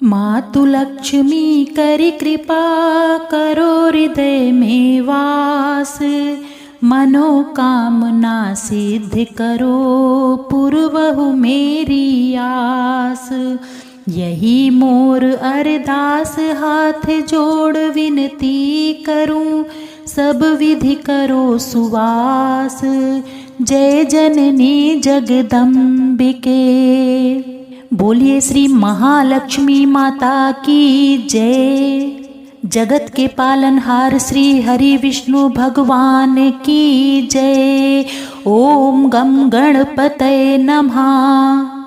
मातु लक्ष्मी करि कृपा करो हृदय में वास। मनोकामना सिद्ध करो पूर्वहु मेरी आस। यही मोर अरदास हाथ जोड़ विनती करूं, सब विधि करो सुवास। जय जननी जगदम्बिके। बोलिए श्री महालक्ष्मी माता की जय। जगत के पालनहार श्री हरि विष्णु भगवान की जय। ओम गम गणपतये नमः।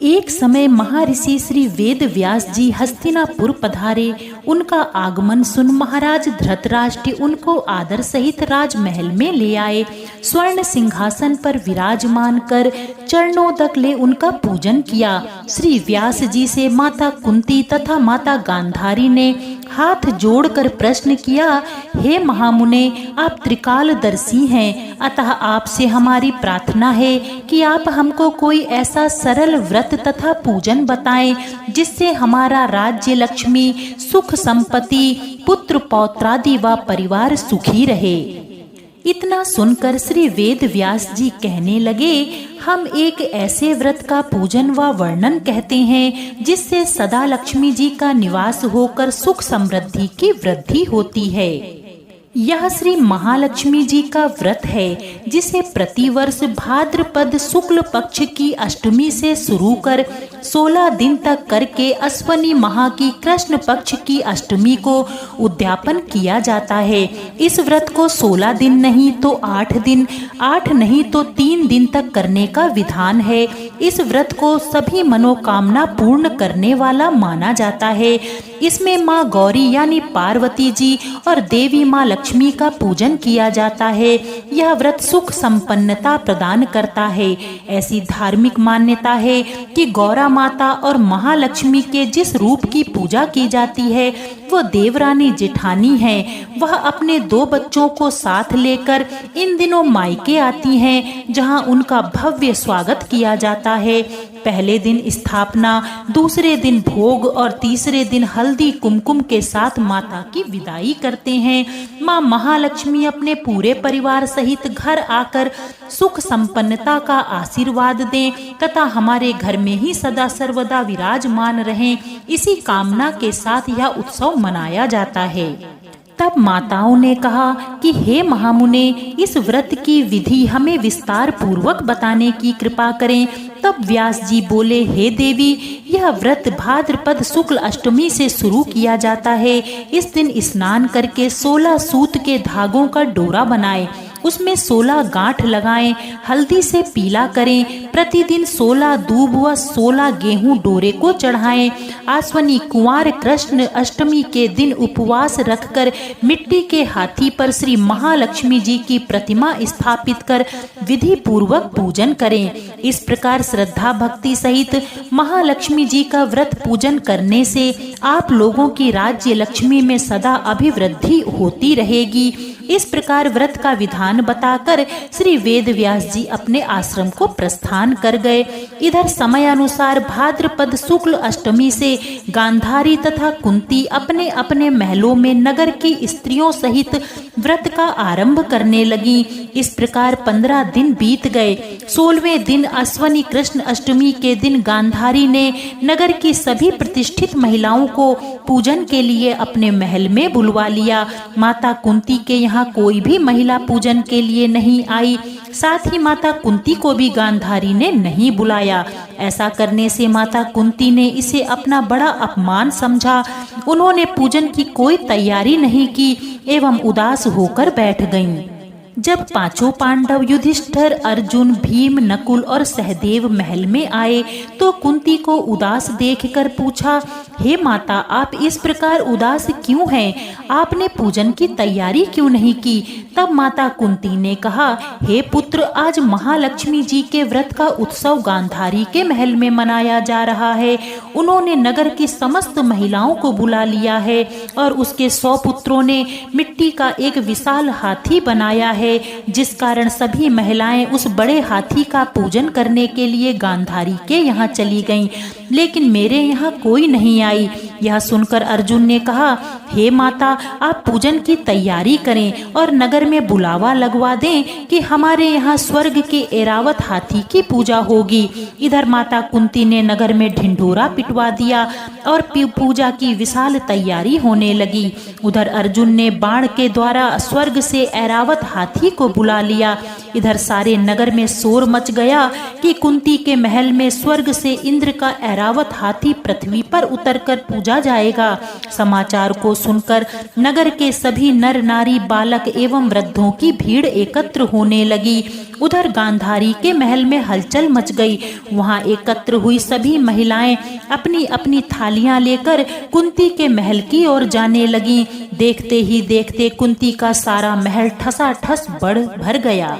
एक समय महर्षि श्री वेद व्यास जी हस्तिनापुर पधारे। उनका आगमन सुन महाराज धृतराष्ट्र उनको आदर सहित राजमहल में ले आए। स्वर्ण सिंहासन पर विराजमान कर चरणोदक ले उनका पूजन किया। श्री व्यास जी से माता कुंती तथा माता गांधारी ने हाथ जोड़कर प्रश्न किया, हे महामुने, आप त्रिकालदर्शी हैं, अतः आपसे हमारी प्रार्थना है कि आप हमको कोई ऐसा सरल व्रत तथा पूजन बताएं जिससे हमारा राज्य, लक्ष्मी, सुख, संपत्ति, पुत्र पौत्रादि व परिवार सुखी रहे। इतना सुनकर श्री वेद व्यास जी कहने लगे, हम एक ऐसे व्रत का पूजन व वर्णन कहते हैं जिससे सदा लक्ष्मी जी का निवास होकर सुख समृद्धि की वृद्धि होती है। यह श्री महालक्ष्मी जी का व्रत है जिसे प्रतिवर्ष भाद्रपद शुक्ल पक्ष की अष्टमी से शुरू कर 16 दिन तक करके अश्वनी माह की कृष्ण पक्ष की अष्टमी को उद्यापन किया जाता है। इस व्रत को 16 दिन नहीं तो 8 दिन, 8 नहीं तो 3 दिन तक करने का विधान है। इस व्रत को सभी मनोकामना पूर्ण करने वाला माना जाता है। इसमें माँ गौरी यानी पार्वती जी और देवी माँ लक्ष्मी का पूजन किया जाता है। यह व्रत सुख संपन्नता प्रदान करता है। ऐसी धार्मिक मान्यता है कि गौरा माता और महालक्ष्मी के जिस रूप की पूजा की जाती है वो देवरानी जेठानी है। वह अपने 2 बच्चों को साथ लेकर इन दिनों मायके आती हैं, जहां उनका भव्य स्वागत किया जाता है। पहले दिन स्थापना, दूसरे दिन भोग और तीसरे दिन हल्दी कुमकुम के साथ माता की विदाई करते हैं। माँ महालक्ष्मी अपने पूरे परिवार सहित घर आकर सुख संपन्नता का आशीर्वाद दें तथा हमारे घर में ही सदा सर्वदा विराजमान रहें, इसी कामना के साथ यह उत्सव मनाया जाता है। तब माताओं ने कहा कि हे महामुने, इस व्रत की विधि हमें विस्तार पूर्वक बताने की कृपा करें। तब व्यास जी बोले, हे देवी, यह व्रत भाद्रपद शुक्ल अष्टमी से शुरू किया जाता है। इस दिन स्नान करके 16 सूत के धागों का डोरा बनाएं, उसमें 16 गांठ लगाएं, हल्दी से पीला करें। प्रतिदिन 16 दूब व 16 गेहूं डोरे को चढ़ाएं। आश्वनी कुंवार कृष्ण अष्टमी के दिन उपवास रखकर मिट्टी के हाथी पर श्री महालक्ष्मी जी की प्रतिमा स्थापित कर विधि पूर्वक पूजन करें। इस प्रकार श्रद्धा भक्ति सहित महालक्ष्मी जी का व्रत पूजन करने से आप लोगों की राज्य लक्ष्मी में सदा अभिवृद्धि होती रहेगी। इस प्रकार व्रत का विधान बताकर श्री वेद व्यास जी अपने आश्रम को प्रस्थान कर गए। इधर समय अनुसार भाद्रपद शुक्ल अष्टमी से गांधारी तथा कुंती अपने अपने महलों में नगर की स्त्रियों सहित व्रत का आरंभ करने लगी। इस प्रकार 15 दिन बीत गए। 16वें दिन अश्वनी कृष्ण अष्टमी के दिन गांधारी ने नगर की सभी प्रतिष्ठित महिलाओं को पूजन के लिए अपने महल में बुलवा लिया। माता कुंती के यहाँ कोई भी महिला पूजन के लिए नहीं आई। साथ ही माता कुंती को भी गांधारी ने नहीं बुलाया। ऐसा करने से माता कुंती ने इसे अपना बड़ा अपमान समझा। उन्होंने पूजन की कोई तैयारी नहीं की एवं उदास होकर बैठ गईं। जब 5 पांडव युधिष्ठिर, अर्जुन, भीम, नकुल और सहदेव महल में आए तो कुंती को उदास देखकर पूछा, हे माता, आप इस प्रकार उदास क्यों हैं? आपने पूजन की तैयारी क्यों नहीं की? तब माता कुंती ने कहा, हे पुत्र, आज महालक्ष्मी जी के व्रत का उत्सव गांधारी के महल में मनाया जा रहा है। उन्होंने नगर की समस्त महिलाओं को बुला लिया है और उसके 100 पुत्रों ने मिट्टी का एक विशाल हाथी बनाया है, जिस कारण सभी महिलाएं उस बड़े हाथी का पूजन करने के लिए गांधारी के यहाँ चली गईं। लेकिन मेरे यहाँ कोई नहीं आई। यह सुनकर अर्जुन ने कहा, हे माता, आप पूजन की तैयारी करें और नगर में बुलावा लगवा दें कि हमारे यहाँ स्वर्ग के ऐरावत हाथी की पूजा होगी। इधर माता कुंती ने नगर में ढिंढोरा पिटवा दिया और पूजा की विशाल तैयारी होने लगी। उधर अर्जुन ने बाण के द्वारा स्वर्ग से ऐरावत हाथी को बुला लिया। इधर सारे नगर में शोर मच गया कि कुंती के महल में स्वर्ग से इंद्र का ऐरावत हाथी पृथ्वी पर उतरकर पूजा जाएगा। समाचार को सुनकर नगर के सभी नर नारी बालक एवं वृद्धों की भीड़ एकत्र होने लगी। उधर गांधारी के महल में हलचल मच गई। वहां एकत्र हुई सभी महिलाएं अपनी अपनी थालियां लेकर कुंती के महल की ओर जाने लगीं। देखते ही देखते कुंती का सारा महल ठसाठस भर गया।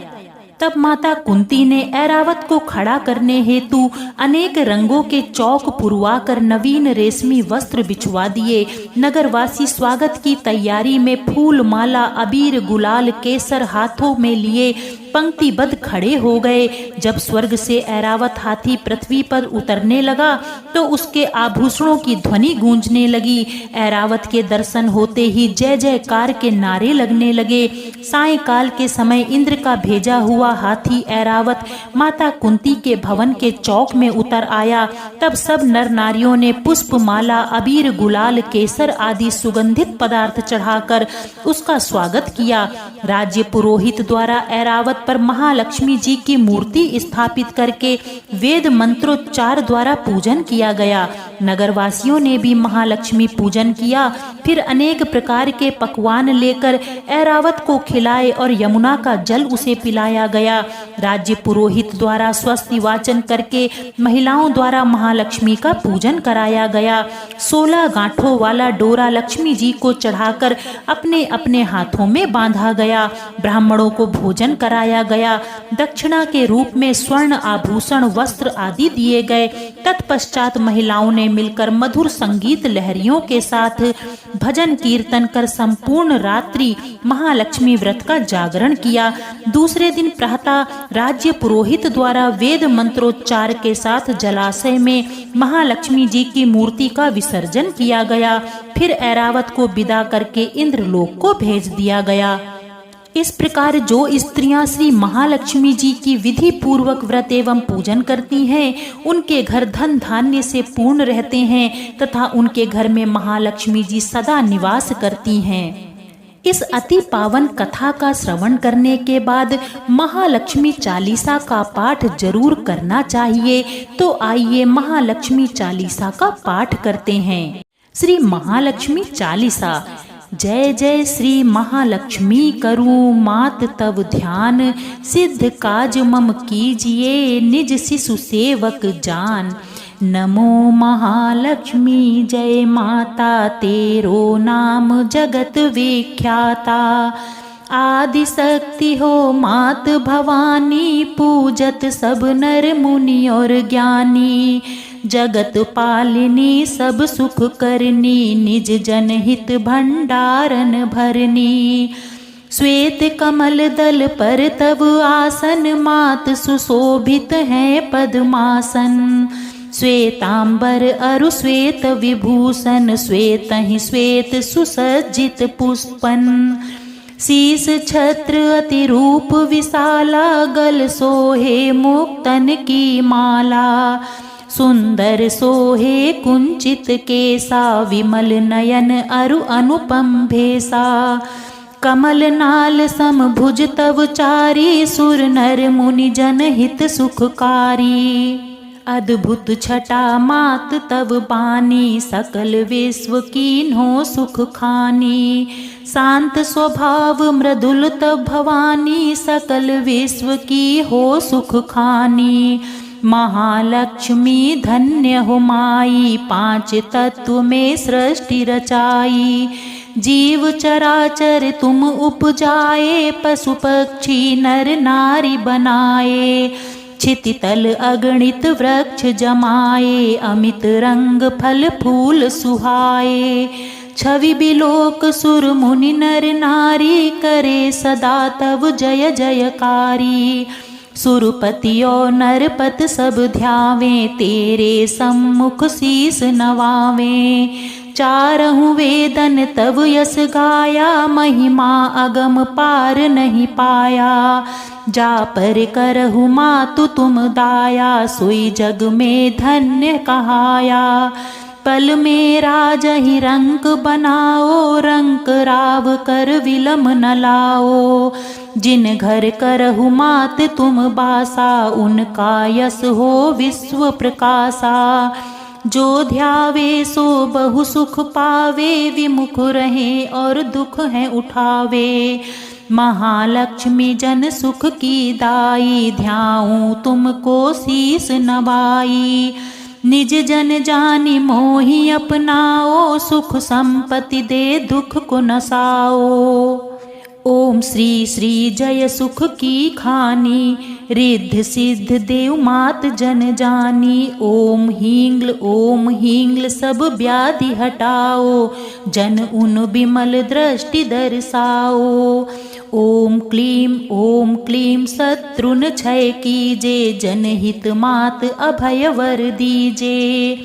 तब माता कुंती ने ऐरावत को खड़ा करने हेतु अनेक रंगों के चौक पुरवाकर नवीन रेशमी वस्त्र बिछवा दिए। नगरवासी स्वागत की तैयारी में फूल माला अबीर गुलाल केसर हाथों में लिए पंक्तिबद्ध खड़े हो गए। जब स्वर्ग से ऐरावत हाथी पृथ्वी पर उतरने लगा तो उसके आभूषणों की ध्वनि गूंजने लगी। ऐरावत के दर्शन होते ही जय जयकार के नारे लगने लगे। सायंकाल के समय इंद्र का भेजा हुआ हाथी ऐरावत माता कुंती के भवन के चौक में उतर आया। तब सब नर नारियों ने पुष्प माला अबीर गुलाल केसर आदि सुगंधित पदार्थ चढ़ाकर उसका स्वागत किया। राज्य पुरोहित द्वारा ऐरावत पर महालक्ष्मी जी की मूर्ति स्थापित करके वेद मंत्रोच्चार द्वारा पूजन किया गया। नगरवासियों ने भी महालक्ष्मी पूजन किया। फिर अनेक प्रकार के पकवान लेकर ऐरावत को खिलाए और यमुना का जल उसे पिलाया गया। राज्य पुरोहित द्वारा स्वस्ति वाचन करके महिलाओं द्वारा महालक्ष्मी का पूजन कराया गया। 16 गांठों वाला डोरा लक्ष्मी जी को चढ़ाकर अपने अपने हाथों में बांधा गया। ब्राह्मणों को भोजन कराया गया। दक्षिणा के रूप में स्वर्ण आभूषण वस्त्र आदि दिए गए। तत्पश्चात महिलाओं ने मिलकर मधुर संगीत लहरियों के साथ भजन कीर्तन कर संपूर्ण रात्रि महालक्ष्मी व्रत का जागरण किया। दूसरे दिन प्रातः राज्य पुरोहित द्वारा वेद मंत्रोच्चार के साथ जलाशय में महालक्ष्मी जी की मूर्ति का विसर्जन किया गया। फिर ऐरावत को विदा करके इंद्रलोक को भेज दिया गया। इस प्रकार जो स्त्रियां श्री महालक्ष्मी जी की विधि पूर्वक व्रत एवं पूजन करती हैं, उनके घर धन धान्य से पूर्ण रहते हैं तथा उनके घर में महालक्ष्मी जी सदा निवास करती हैं। इस अति पावन कथा का श्रवण करने के बाद महालक्ष्मी चालीसा का पाठ जरूर करना चाहिए। तो आइए महालक्ष्मी चालीसा का पाठ करते हैं। श्री महालक्ष्मी चालीसा। जय जय श्री महालक्ष्मी करूं मात तव ध्यान, सिद्ध काज मम कीजिए निज शिशु सेवक जान। नमो महालक्ष्मी जय माता, तेरो नाम जगत विख्याता। आदि शक्ति हो मात भवानी, पूजत सब नर मुनि और ज्ञानी। जगत पालिनी सब सुख करनी, निज जनहित भंडारन भरनी। श्वेत कमल दल पर तब आसन, मात सुशोभित है पद्मासन। श्वेतांबर अरु श्वेत विभूषण, श्वेत ही श्वेत सुसज्जित पुष्पन। शीस छत्र अति रूप विशाला, गल सोहे मुक्तन की माला। सुंदर सोहे कुंचित केसा, विमल नयन अरु अनुपम भेसा। कमल नाल समभुज तव चारी, सुर नर मुनि जन हित सुखकारी। अद्भुत छटा मात तव बानी, सकल विश्व कीन्हो सुख खानी। शांत स्वभाव मृदुल तव भवानी, सकल विश्व की हो सुख खानी। महालक्ष्मी धन्य हो माई, 5 तत्व में सृष्टि रचाई। जीव चराचर तुम उपजाए, पशु पक्षी नर नारी बनाए। क्षिति तल अगणित वृक्ष जमाए, अमित रंग फल फूल सुहाए। छवि बिलोक सुर मुनि नर नारी, करे सदा तव जय जयकारी। सुरपति और नरपत सब ध्यावें, तेरे सम्मुख शीस नवावें। चारहु वेदन तब यस गाया, महिमा अगम पार नहीं पाया। जा पर करहु मातु तुम दाया, सोई जग में धन्य कहाया। पल में राजहि रंक बनाओ, रंक राव कर विलम न लाओ। जिन घर करहु मात तुम बासा, उनका यस हो विश्व प्रकाशा। जो ध्यावे सो बहु सुख पावे, विमुख रहे और दुख है उठावे। महालक्ष्मी जन सुख की दाई, ध्याऊं तुमको शीस नवाई। निज जन जानि मोहि अपनाओ, सुख संपत्ति दे दुख को नसाओ। ओम श्री श्री जय सुख की खानी, रिद्ध सिद्ध देव मात जन जानी। ओम हींग्ल सब व्याधि हटाओ, जन उन विमल दृष्टि दर्शाओ। ओम क्लीम शत्रुन क्षय कीजे, जनहित मात अभय वर दीजे।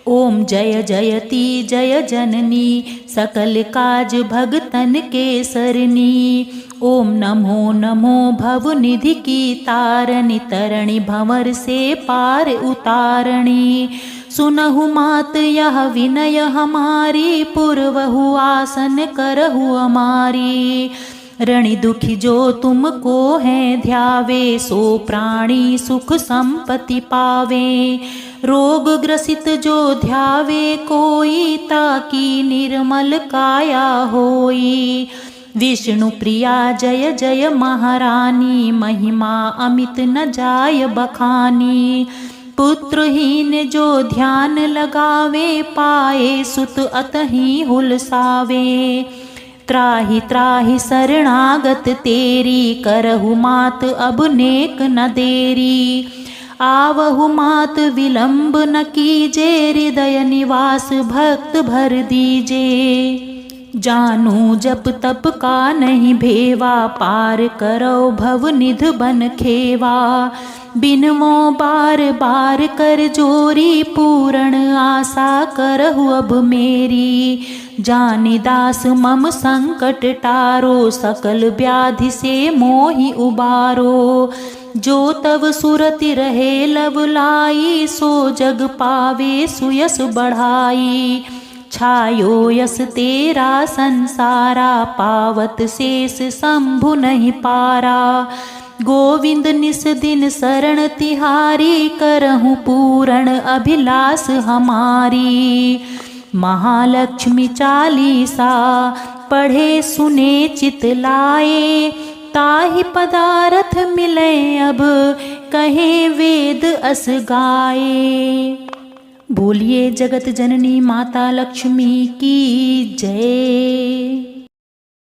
ओम जय जयती जय जननी, सकल काज भगतन के सरनी। ओम नमो नमो भव निधि की तारणी, तरणी भंवर से पार उतारणी। सुनहु मात यह विनय हमारी, पुरवहु आसन करहु हमारी। ऋणी दुखी जो तुमको है ध्यावे, सो प्राणी सुख संपत्ति पावे। रोग ग्रसित जो ध्यावे कोई, ताकि निर्मल काया होई। विष्णु प्रिया जय जय महारानी, महिमा अमित न जाय बखानी। पुत्रहीन जो ध्यान लगावे, पाए सुत अतहि हुलसावे। त्राहि त्राहि शरणागत तेरी, करहु मात अब नेक न देरी। आवहु मात विलंब न कीजे, हृदय निवास भक्त भर दीजे। जानू जप तप का नहीं भेवा, पार करो भव निध बन खेवा। बिनवो बार बार कर जोरी, पूर्ण आशा करहु अब मेरी। जानि दास मम संकट टारो, सकल व्याधि से मोहि उबारो। जो तव सुरति रहे लवलाई, सो जग पावे सुयस बढ़ाई। छायो यस तेरा संसारा, पावत शेष शंभु नहीं पारा। गोविंद निस दिन शरण तिहारी, करहु पूर्ण अभिलाष हमारी। महालक्ष्मी चालीसा पढ़े सुने चित लाए, ताहि पदारथ मिले अब कहे वेद अस गाए। बोलिए जगत जननी माता लक्ष्मी की जय।